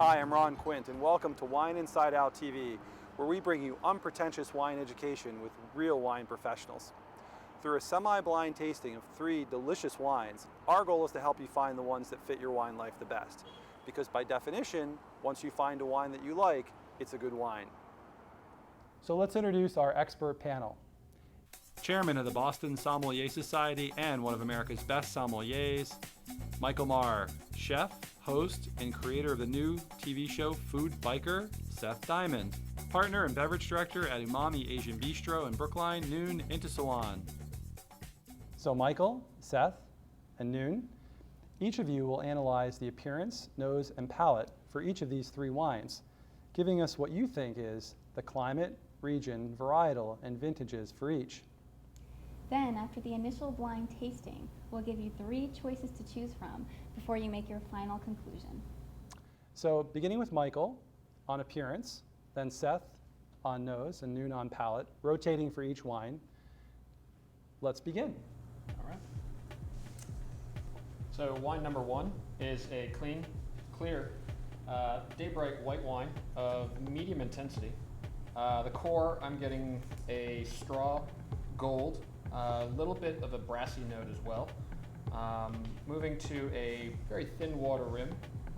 Hi, I'm Ron Quint, and welcome to Wine Inside Out TV, where we bring you unpretentious wine education with real wine professionals. Through a semi-blind tasting of 3 delicious wines, our goal is to help you find the ones that fit your wine life the best. Because by definition, once you find a wine that you like, it's a good wine. So let's introduce our expert panel. Chairman of the Boston Sommelier Society and one of America's best sommeliers, Michael Marr. Chef, host, and creator of the new TV show Food Biker, Seth Diamond. Partner and beverage director at Umami Asian Bistro in Brookline, Noon, Intissawan. So Michael, Seth, and Noon, each of you will analyze the appearance, nose, and palate for each of these 3 wines, giving us what you think is the climate, region, varietal, and vintages for each. Then, after the initial blind tasting, we'll give you 3 choices to choose from before you make your final conclusion. So beginning with Michael on appearance, then Seth on nose, and Noon on palate, rotating for each wine. Let's begin. All right. So wine number 1 is a clean, clear, day-bright white wine of medium intensity. The core, I'm getting a straw gold, a little bit of a brassy note as well. Moving to a very thin water rim.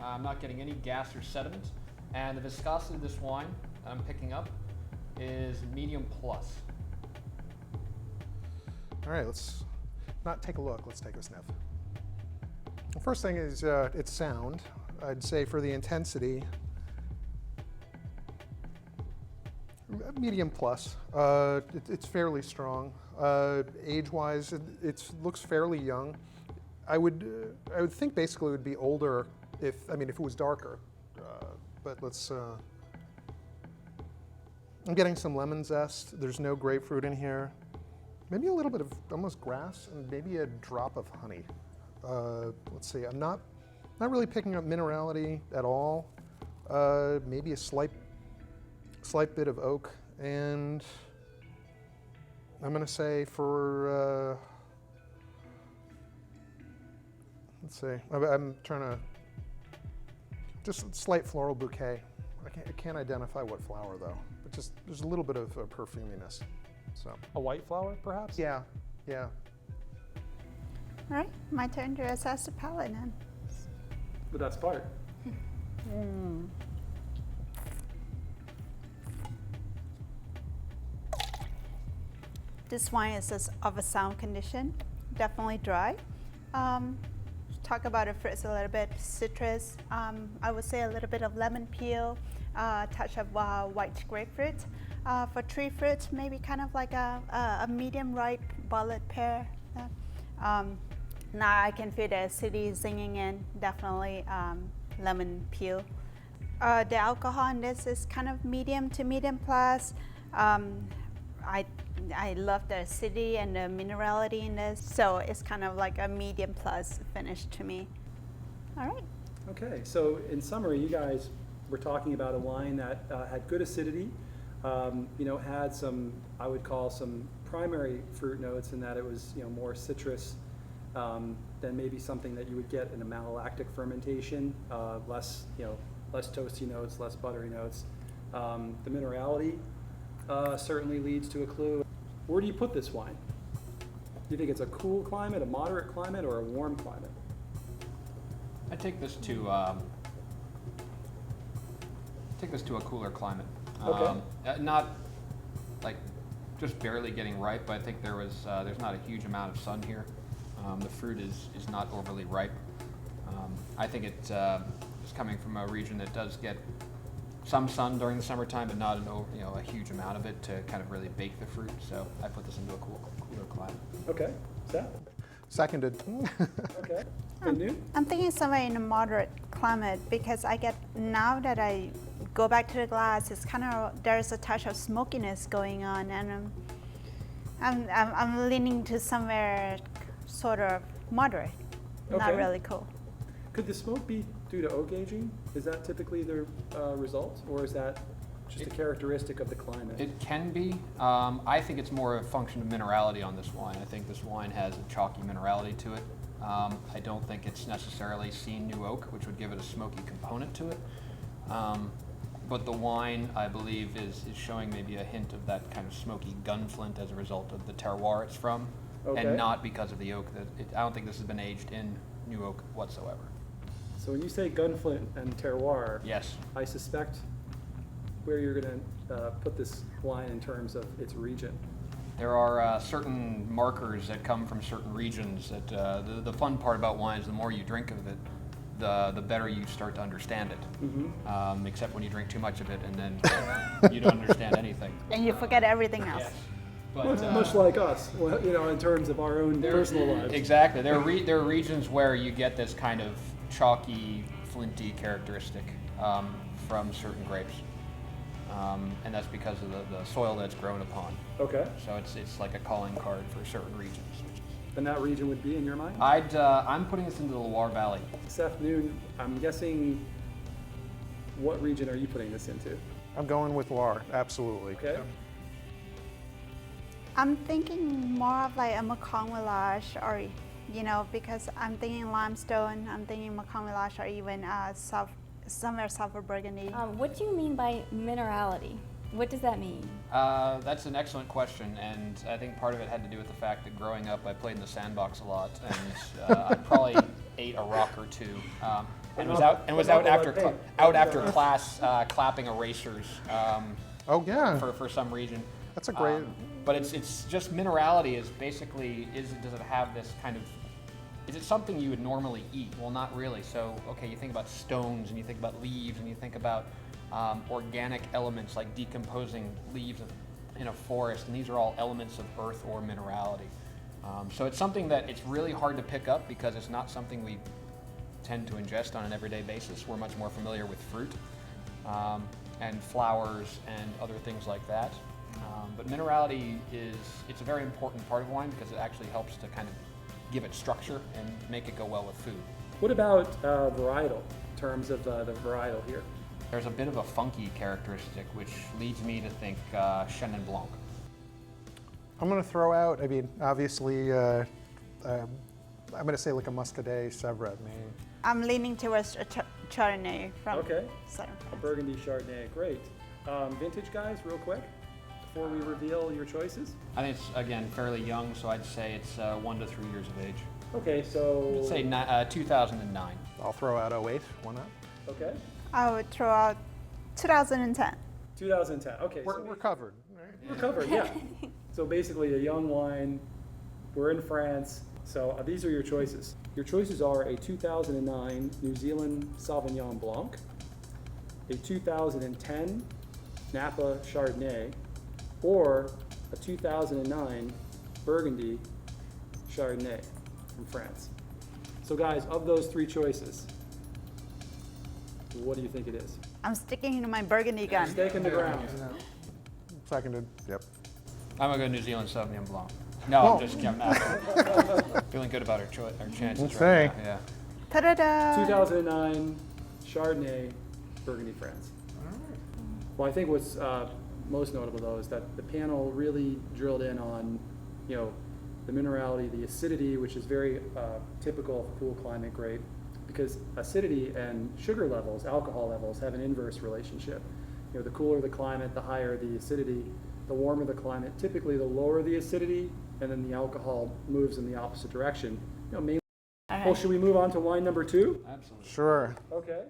I'm not getting any gas or sediment. And the viscosity of this wine that I'm picking up is medium plus. All right, let's not take a look, let's take a sniff. The first thing is its sound. I'd say for the intensity, medium plus. It's fairly strong. Age-wise, it looks fairly young. I would think basically it would be older if it was darker. But let's. I'm getting some lemon zest. There's no grapefruit in here. Maybe a little bit of almost grass and maybe a drop of honey. Let's see. I'm not really picking up minerality at all. Maybe a slight bit of oak, and I'm going to say for let's see. I'm trying to just a slight floral bouquet. I can't identify what flower though, but just there's a little bit of perfuminess. So A white flower, perhaps? yeah. All right, my turn to assess the palate then. The best part. This wine is just of a sound condition, definitely dry. Talk about the fruits a little bit, citrus. I would say a little bit of lemon peel, touch of white grapefruit. For tree fruits, maybe kind of like a medium ripe violet pear. Now I can feel the acidity zinging in, definitely lemon peel. The alcohol in this is kind of medium to medium plus. I love the acidity and the minerality in this, so it's kind of like a medium plus finish to me. All right. Okay, so in summary, you guys were talking about a wine that had good acidity, had some, I would call some primary fruit notes in that it was, more citrus than maybe something that you would get in a malolactic fermentation, less toasty notes, less buttery notes. The minerality certainly leads to a clue. Where do you put this wine? Do you think it's a cool climate, a moderate climate, or a warm climate? I take this to a cooler climate. Okay. Not like just barely getting ripe, but I think there's not a huge amount of sun here. The fruit is not overly ripe. I think it's coming from a region that does get some sun during the summertime, but not a huge amount of it to kind of really bake the fruit. So I put this into a cooler climate. Okay. Seth? Seconded. Okay. And Noon? I'm thinking somewhere in a moderate climate because I get, now that I go back to the glass, it's kind of, there's a touch of smokiness going on, and I'm leaning to somewhere sort of moderate, not Okay. really cool. Could the smoke be due to oak aging? Is that typically the result, or is that just a characteristic of the climate? It can be. I think it's more a function of minerality on this wine. I think this wine has a chalky minerality to it. I don't think it's necessarily seen new oak, which would give it a smoky component to it. But the wine, I believe, is showing maybe a hint of that kind of smoky gunflint as a result of the terroir it's from, Okay. and not because of the oak. I don't think this has been aged in new oak whatsoever. So when you say gunflint and terroir, Yes. I suspect where you're going to put this wine in terms of its region. There are certain markers that come from certain regions that the fun part about wine is the more you drink of it, the better you start to understand it. Mm-hmm. Except when you drink too much of it and then you don't understand anything. And you forget everything else. Yes. But, Much like us, well, you know, in terms of our own personal lives. Exactly. There are regions where you get this kind of chalky, flinty characteristic from certain grapes. And that's because of the soil that's grown upon. Okay. So it's like a calling card for certain regions. And that region would be in your mind? I'm putting this into the Loire Valley. Seth Noon, I'm guessing, what region are you putting this into? I'm going with Loire, absolutely. Okay. I'm thinking more of like a Macon Village, or you know, because I'm thinking limestone, I'm thinking Macon Village, or even somewhere south of Burgundy. What do you mean by minerality? What does that mean? That's an excellent question, and I think part of it had to do with the fact that growing up I played in the sandbox a lot, and I probably ate a rock or two, and was out after class clapping erasers. Oh yeah, For some reason. that's a great. But it's just minerality is basically does it have this kind of, is it something you would normally eat? Well, not really. So okay, you think about stones and you think about leaves and you think about organic elements like decomposing leaves in a forest, and these are all elements of earth or minerality. So it's something that it's really hard to pick up because it's not something we tend to ingest on an everyday basis. We're much more familiar with fruit and flowers and other things like that. But minerality it's a very important part of wine because it actually helps to kind of give it structure and make it go well with food. What about varietal, in terms of the varietal here? There's a bit of a funky characteristic which leads me to think Chenin Blanc. I'm going to throw out. I mean, obviously, I'm going to say like a Muscadet Sèvres, maybe. I'm leaning towards a Chardonnay from Okay. southern A France. Burgundy Chardonnay, great. Vintage guys, real quick, before we reveal your choices. I think it's, again, fairly young, so I'd say it's 1 to 3 years of age. Okay, so. I'd say 2009. I'll throw out 08. Why not? Okay. I would throw out 2010. 2010. Okay. We're covered. Right? We're covered, yeah. So basically a young wine. We're in France. So these are your choices. Your choices are a 2009 New Zealand Sauvignon Blanc, a 2010 Napa Chardonnay, or a 2009 Burgundy Chardonnay from France. So guys, of those 3 choices, what do you think it is? I'm sticking to my Burgundy gun. Stake in the ground. Seconded. Yep. I'm gonna go New Zealand Sauvignon Blanc. No, Oh. I'm just kidding. Feeling good about our chances Let's right see. now. Yeah. Ta-da-da! 2009 Chardonnay, Burgundy, France. Well, I think what's most notable though is that the panel really drilled in on, you know, the minerality, the acidity, which is very typical of a cool climate grape, because acidity and sugar levels, alcohol levels, have an inverse relationship. You know, the cooler the climate, the higher the acidity. The warmer the climate, typically the lower the acidity, and then the alcohol moves in the opposite direction. You know, mainly. All right. Well, should we move on to wine number 2? Absolutely. Sure. Okay.